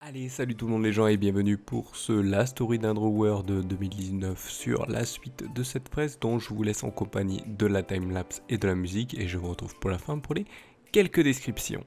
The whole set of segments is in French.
Allez, salut tout le monde les gens et bienvenue pour ce La Story d'Underworld de 2019 sur la suite de cette presse dont je vous laisse en compagnie de la timelapse et de la musique et je vous retrouve pour la fin pour les quelques descriptions.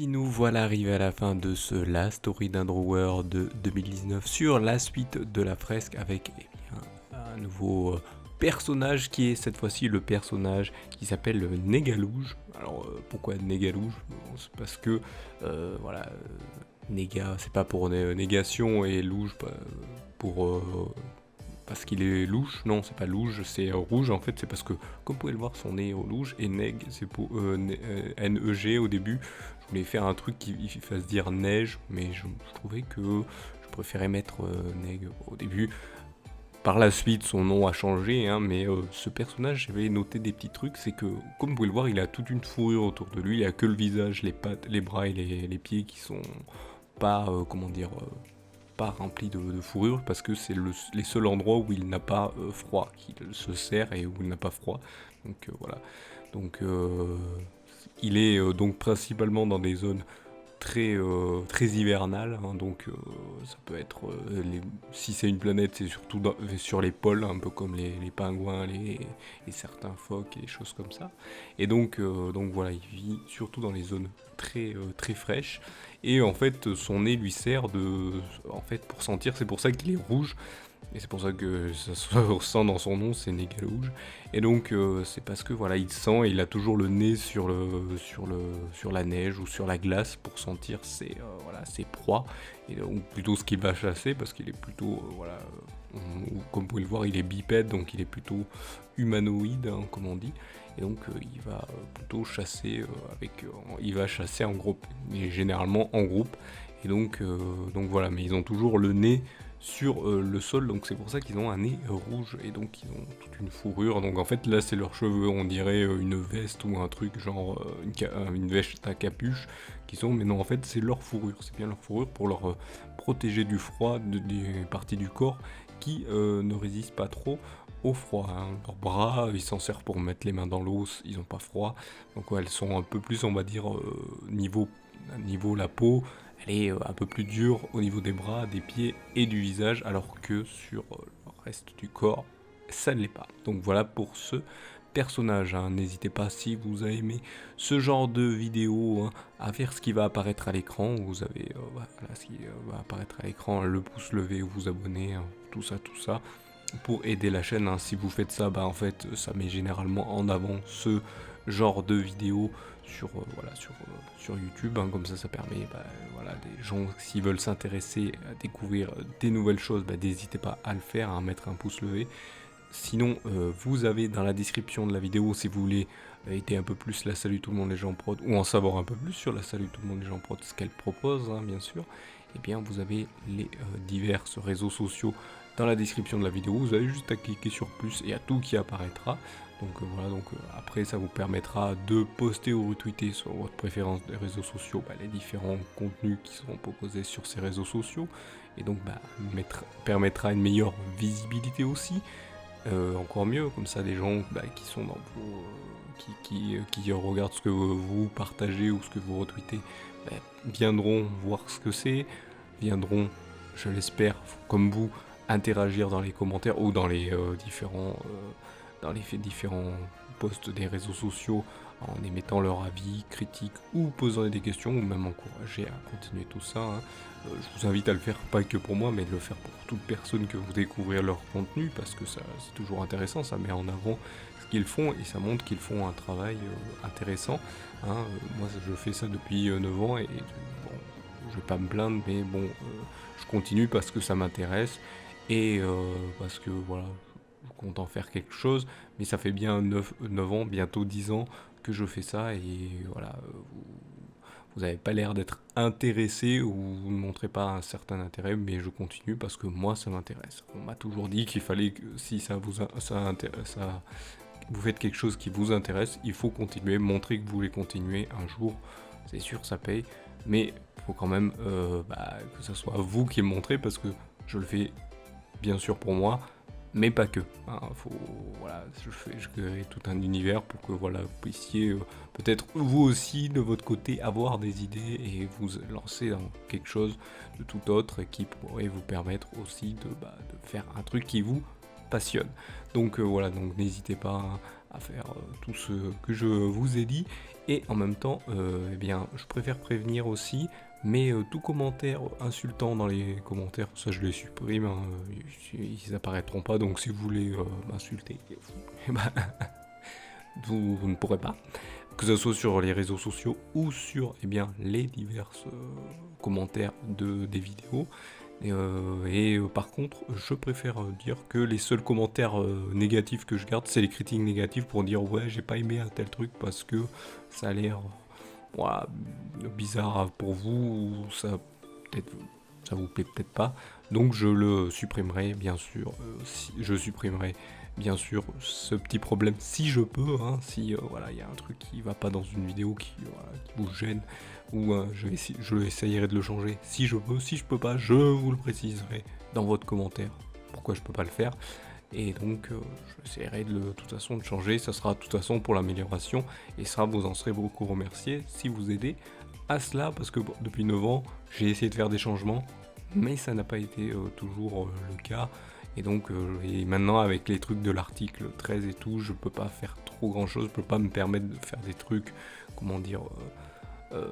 Nous voilà arrivés à la fin de ce La Story d'Underworld de 2019 sur la suite de la fresque avec un nouveau personnage qui est cette fois-ci le personnage qui s'appelle Négalouge. Alors pourquoi Négalouge? C'est parce que voilà, Néga c'est pas pour négation et louge pour parce qu'il est louche, non c'est pas louge, c'est rouge en fait, c'est parce que comme vous pouvez le voir son nez est rouge et neg c'est pour N-E-G au début. Je voulais faire un truc qui fasse dire neige mais je trouvais que je préférais mettre neg au début. Par la suite son nom a changé hein, mais ce personnage j'avais noté des petits trucs, c'est que comme vous pouvez le voir il a toute une fourrure autour de lui, il a que le visage, les pattes, les bras et les pieds qui sont pas comment dire pas rempli de fourrure parce que c'est les seuls endroits où il n'a pas froid, qu'il se serre et où il n'a pas froid. Donc voilà. Donc il est donc principalement dans des zones très hivernales. Hein, donc ça peut être si c'est une planète, c'est surtout sur les pôles, un peu comme les pingouins, et certains phoques et des choses comme ça. Et donc voilà, il vit surtout dans les zones très fraîches. Et en fait, son nez lui sert en fait, pour sentir. C'est pour ça qu'il est rouge. Et c'est pour ça que ça se ressent dans son nom, c'est Négalouge. Et donc c'est parce que voilà, il sent et il a toujours le nez sur la neige ou sur la glace pour sentir ses proies. Et donc plutôt ce qu'il va chasser parce qu'il est plutôt comme vous pouvez le voir, il est bipède donc il est plutôt humanoïde hein, comme on dit. Et donc il va plutôt chasser il va chasser en groupe, et généralement en groupe. Et donc voilà, mais ils ont toujours le nez sur le sol, donc c'est pour ça qu'ils ont un nez rouge et donc ils ont toute une fourrure. Donc en fait là c'est leurs cheveux, on dirait une veste ou un truc genre une veste à capuche qu'ils ont, mais non en fait c'est leur fourrure, c'est bien leur fourrure pour leur protéger du froid des parties du corps qui ne résistent pas trop au froid. Hein. Leurs bras, ils s'en servent pour mettre les mains dans l'eau, ils n'ont pas froid. Donc ouais, elles sont un peu plus, on va dire, niveau la peau, elle est un peu plus dure au niveau des bras, des pieds et du visage, alors que sur le reste du corps, ça ne l'est pas. Donc voilà pour ce personnage. Hein. N'hésitez pas, si vous avez aimé ce genre de vidéo, hein, à faire ce qui va apparaître à l'écran. Vous avez voilà, ce qui va apparaître à l'écran, le pouce levé, vous abonner, hein, tout ça, tout ça. pour aider la chaîne, hein. Si vous faites ça, en fait ça met généralement en avant ce genre de vidéos sur YouTube, hein. Comme ça permet voilà, des gens s'ils veulent s'intéresser à découvrir des nouvelles choses, n'hésitez pas à le faire, à mettre un pouce levé. Sinon vous avez dans la description de la vidéo, si vous voulez aider un peu plus la Salut Tout le monde les gens prod, ou en savoir un peu plus sur la Salut Tout le monde les gens prod, ce qu'elle propose, hein, bien sûr, et bien vous avez les divers réseaux sociaux dans la description de la vidéo. Vous avez juste à cliquer sur plus et il y a tout qui apparaîtra. Donc voilà, après ça vous permettra de poster ou retweeter sur votre préférence des réseaux sociaux les différents contenus qui seront proposés sur ces réseaux sociaux, et donc permettra une meilleure visibilité aussi. Encore mieux, comme ça des gens qui sont dans vos qui regardent ce que vous partagez ou ce que vous retweetez viendront voir ce que c'est, viendront, je l'espère, comme vous, interagir dans les commentaires ou dans les différents posts des réseaux sociaux en émettant leur avis, critiques ou posant des questions, ou même encourager à continuer tout ça, hein. Je vous invite à le faire, pas que pour moi, mais de le faire pour toute personne que vous découvrez leur contenu, parce que ça c'est toujours intéressant, ça met en avant ce qu'ils font et ça montre qu'ils font un travail intéressant, hein. Moi je fais ça depuis 9 ans et bon, je vais pas me plaindre, mais bon, je continue parce que ça m'intéresse et parce que voilà, je compte en faire quelque chose, mais ça fait bien 9 ans, bientôt 10 ans que je fais ça, et voilà, vous n'avez pas l'air d'être intéressé ou vous ne montrez pas un certain intérêt, mais je continue parce que moi ça m'intéresse. On m'a toujours dit qu'il fallait que si vous faites quelque chose qui vous intéresse, il faut continuer, montrer que vous voulez continuer un jour, c'est sûr ça paye, mais il faut quand même que ce soit vous qui me montrez, parce que je le fais bien sûr pour moi, mais pas que, hein. Voilà, je crée tout un univers pour que voilà, vous puissiez peut-être vous aussi de votre côté avoir des idées et vous lancer dans quelque chose de tout autre qui pourrait vous permettre aussi de faire un truc qui vous passionne. Donc voilà, donc n'hésitez pas à faire tout ce que je vous ai dit, et en même temps je préfère prévenir aussi, mais tout commentaire insultant dans les commentaires, ça je les supprime, hein, ils apparaîtront pas, donc si vous voulez m'insulter, vous ne pourrez pas, que ce soit sur les réseaux sociaux ou sur les divers commentaires des vidéos. Par contre, je préfère dire que les seuls commentaires négatifs que je garde, c'est les critiques négatives pour dire ouais, j'ai pas aimé un tel truc parce que ça a l'air bizarre pour vous, ou ça vous plaît peut-être pas, donc je le supprimerai bien sûr. Je supprimerai bien sûr ce petit problème si je peux, hein, si voilà, il y a un truc qui va pas dans une vidéo qui vous gêne, ou je essayerai de le changer si je peux. Si je peux pas, je vous le préciserai dans votre commentaire pourquoi je peux pas le faire, et donc j'essaierai de toute façon de changer. Ça sera de toute façon pour l'amélioration, et ça vous en serez beaucoup remercié si vous aidez à cela, parce que depuis 9 ans j'ai essayé de faire des changements, mais ça n'a pas été toujours le cas, et donc et maintenant avec les trucs de l'article 13 et tout, je peux pas faire trop grand chose, je peux pas me permettre de faire des trucs, comment dire,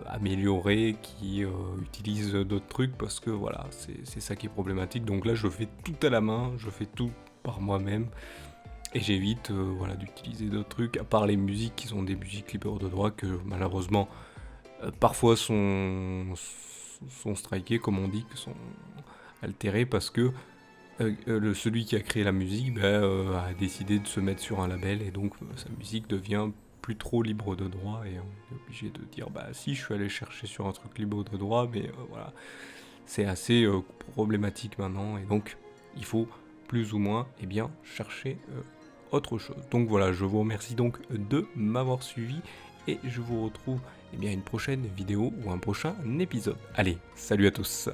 améliorés qui utilisent d'autres trucs, parce que voilà, c'est ça qui est problématique. Donc là je fais tout à la main, je fais tout par moi-même, et j'évite d'utiliser d'autres trucs, à part les musiques qui sont des musiques libres de droit, que malheureusement parfois sont strikées, comme on dit, que sont altérées, parce que celui qui a créé la musique a décidé de se mettre sur un label, et donc sa musique devient plus trop libre de droit, et on est obligé de dire si, je suis allé chercher sur un truc libre de droit, mais voilà, c'est assez problématique maintenant, et donc il faut plus ou moins chercher autre chose. Donc voilà, je vous remercie donc de m'avoir suivi, et je vous retrouve à une prochaine vidéo ou un prochain épisode. Allez, salut à tous.